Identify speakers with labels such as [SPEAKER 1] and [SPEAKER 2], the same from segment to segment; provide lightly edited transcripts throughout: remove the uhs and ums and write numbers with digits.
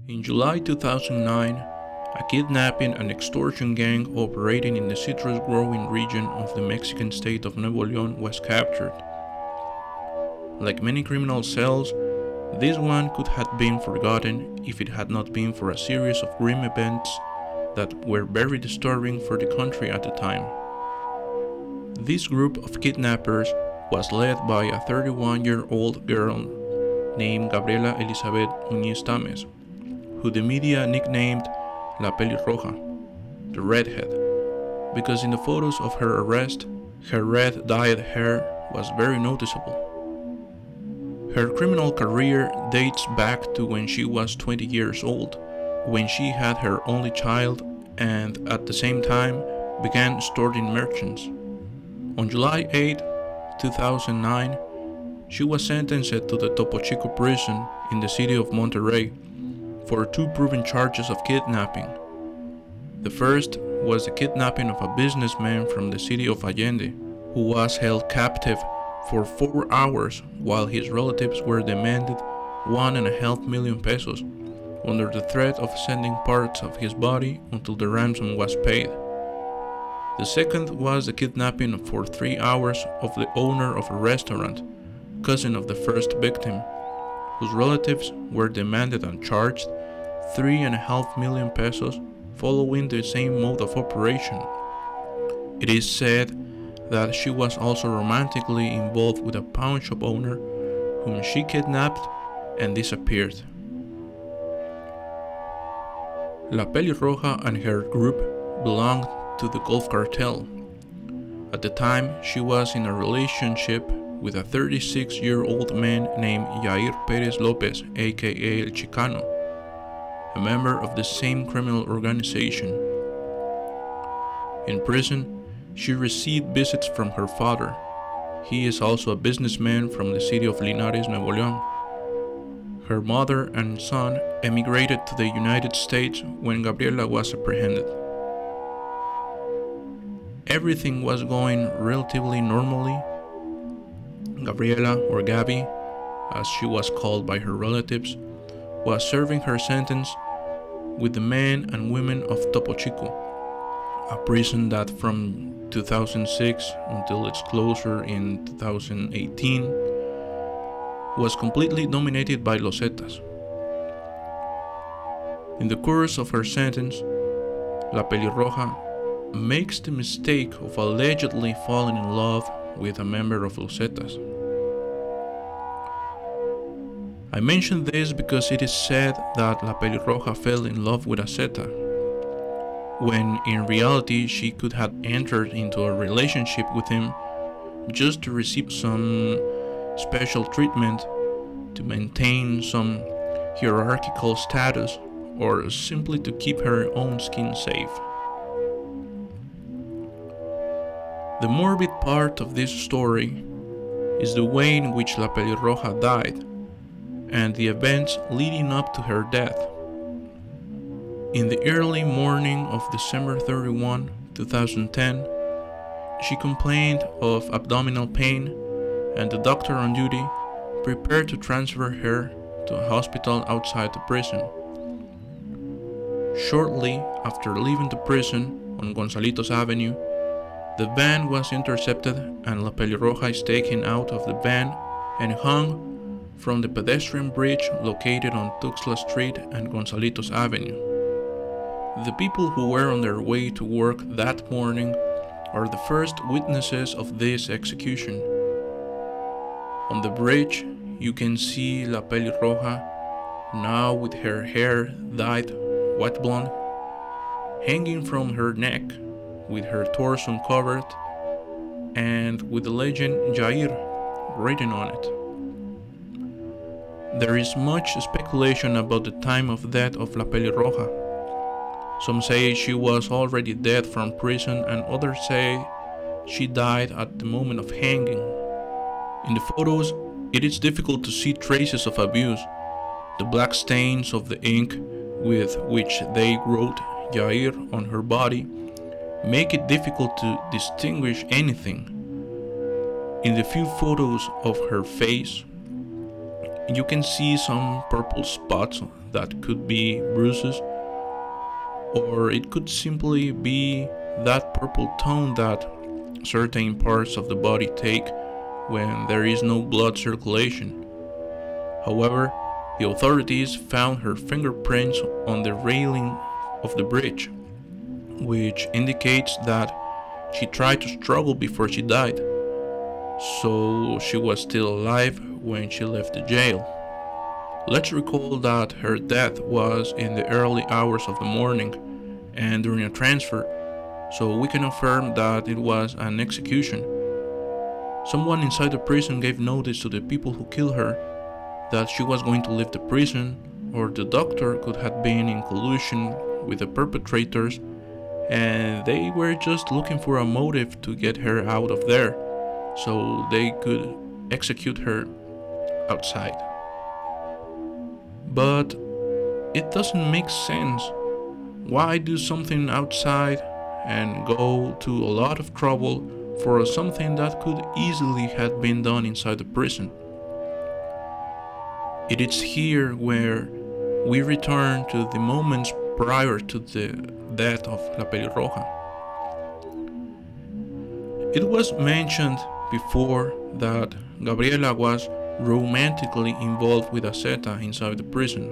[SPEAKER 1] In July 2009, a kidnapping and extortion gang operating in the citrus-growing region of the Mexican state of Nuevo León was captured. Like many criminal cells, this one could have been forgotten if it had not been for a series of grim events that were very disturbing for the country at the time. This group of kidnappers was led by a 31-year-old girl named Gabriela Elizabeth Muñiz Támez, who the media nicknamed La pelirroja, the redhead, because in the photos of her arrest, her red dyed hair was very noticeable. Her criminal career dates back to when she was 20 years old, when she had her only child and at the same time began extorting merchants. On July 8, 2009, she was sentenced to the Topo Chico prison in the city of Monterrey for 2 proven charges of kidnapping. The first was the kidnapping of a businessman from the city of Allende, who was held captive for 4 hours while his relatives were demanded 1.5 million pesos under the threat of sending parts of his body until the ransom was paid. The second was the kidnapping for 3 hours of the owner of a restaurant, cousin of the first victim, whose relatives were demanded and charged 3.5 million pesos following the same mode of operation. It is said that she was also romantically involved with a pawn shop owner whom she kidnapped and disappeared. La pelirroja and her group belonged to the Gulf Cartel. At the time, she was in a relationship with a 36-year-old man named Yair Perez Lopez, aka El Chicano, a member of the same criminal organization. In prison, she received visits from her father. He is also a businessman from the city of Linares, Nuevo León. Her mother and son emigrated to the United States when Gabriela was apprehended. Everything was going relatively normally. Gabriela, or Gabby, as she was called by her relatives, was serving her sentence with the men and women of Topo Chico, a prison that from 2006 until its closure in 2018 was completely dominated by Los Zetas. In the course of her sentence, La pelirroja makes the mistake of allegedly falling in love with a member of Los Zetas. I mention this because it is said that La pelirroja fell in love with a Zeta, when in reality she could have entered into a relationship with him just to receive some special treatment, to maintain some hierarchical status, or simply to keep her own skin safe. The morbid part of this story is the way in which La pelirroja died and the events leading up to her death. In the early morning of December 31, 2010, she complained of abdominal pain, and the doctor on duty prepared to transfer her to a hospital outside the prison. Shortly after leaving the prison on Gonzalitos Avenue, the van was intercepted and La pelirroja is taken out of the van and hung from the pedestrian bridge located on Tuxtla Street and Gonzalitos Avenue. The people who were on their way to work that morning are the first witnesses of this execution. On the bridge, you can see La pelirroja, now with her hair dyed white blonde, hanging from her neck, with her torso uncovered, and with the legend Jair written on it. There is much speculation about the time of death of La pelirroja. Some say she was already dead from prison, and others say she died at the moment of hanging. In the photos, it is difficult to see traces of abuse. The black stains of the ink with which they wrote Jair on her body make it difficult to distinguish anything. In the few photos of her face, you can see some purple spots that could be bruises, or it could simply be that purple tone that certain parts of the body take when there is no blood circulation. However, the authorities found her fingerprints on the railing of the bridge, which indicates that she tried to struggle before she died, so she was still alive when she left the jail. Let's recall that her death was in the early hours of the morning and during a transfer, so we can affirm that it was an execution. Someone inside the prison gave notice to the people who killed her that she was going to leave the prison, or the doctor could have been in collusion with the perpetrators and they were just looking for a motive to get her out of there so they could execute her outside. But it doesn't make sense. Why do something outside and go to a lot of trouble for something that could easily have been done inside the prison? It is here where we return to the moments prior to the death of La Pelirroja. It was mentioned before that Gabriela was romantically involved with a Zeta inside the prison.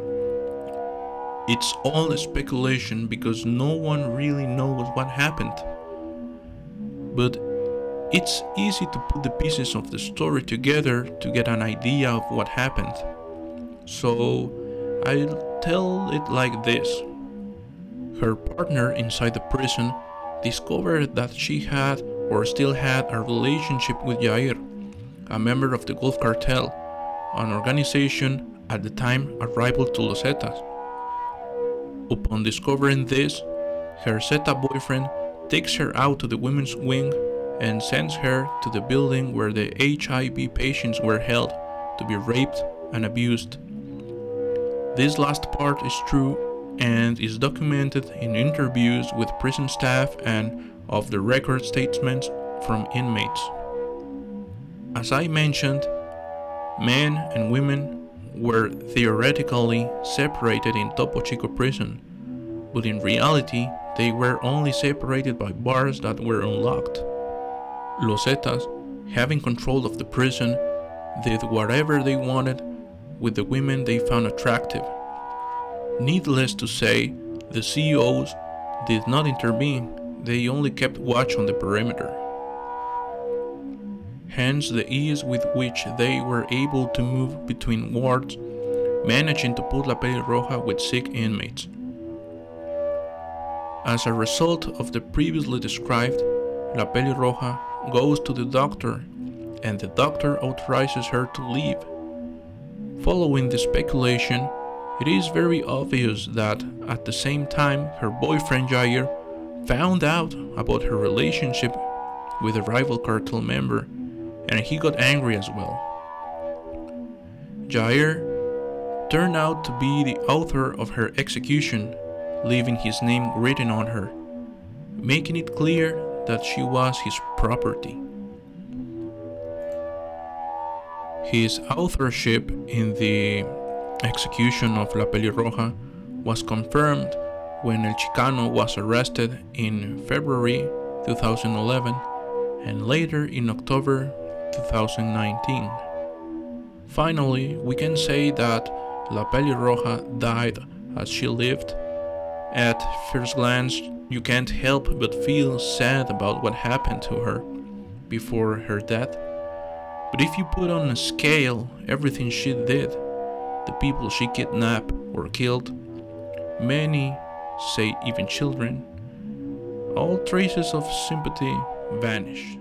[SPEAKER 1] It's all speculation because no one really knows what happened. But it's easy to put the pieces of the story together to get an idea of what happened. So I'll tell it like this. Her partner inside the prison discovered that she had or still had a relationship with Jair, a member of the Gulf Cartel, an organization at the time a rival to Los Zetas. Upon discovering this, her Zeta boyfriend takes her out to the women's wing and sends her to the building where the HIV patients were held to be raped and abused. This last part is true and is documented in interviews with prison staff and off-the-record statements from inmates. As I mentioned, men and women were theoretically separated in Topo Chico prison, but in reality they were only separated by bars that were unlocked. Los Zetas, having control of the prison, did whatever they wanted with the women they found attractive. Needless to say, the CEOs did not intervene, they only kept watch on the perimeter. Hence the ease with which they were able to move between wards, managing to put La Pelirroja with sick inmates. As a result of the previously described, La Pelirroja goes to the doctor, and the doctor authorizes her to leave. Following the speculation, it is very obvious that at the same time her boyfriend Jair found out about her relationship with a rival cartel member, and he got angry as well. Jair turned out to be the author of her execution, leaving his name written on her, making it clear that she was his property. His authorship in the execution of La Pelirroja was confirmed when El Chicano was arrested in February 2011 and later in October 2019. Finally, we can say that La Pelirroja died as she lived. At first glance, you can't help but feel sad about what happened to her before her death. But if you put on a scale everything she did, the people she kidnapped or killed, many, say even children, all traces of sympathy vanish.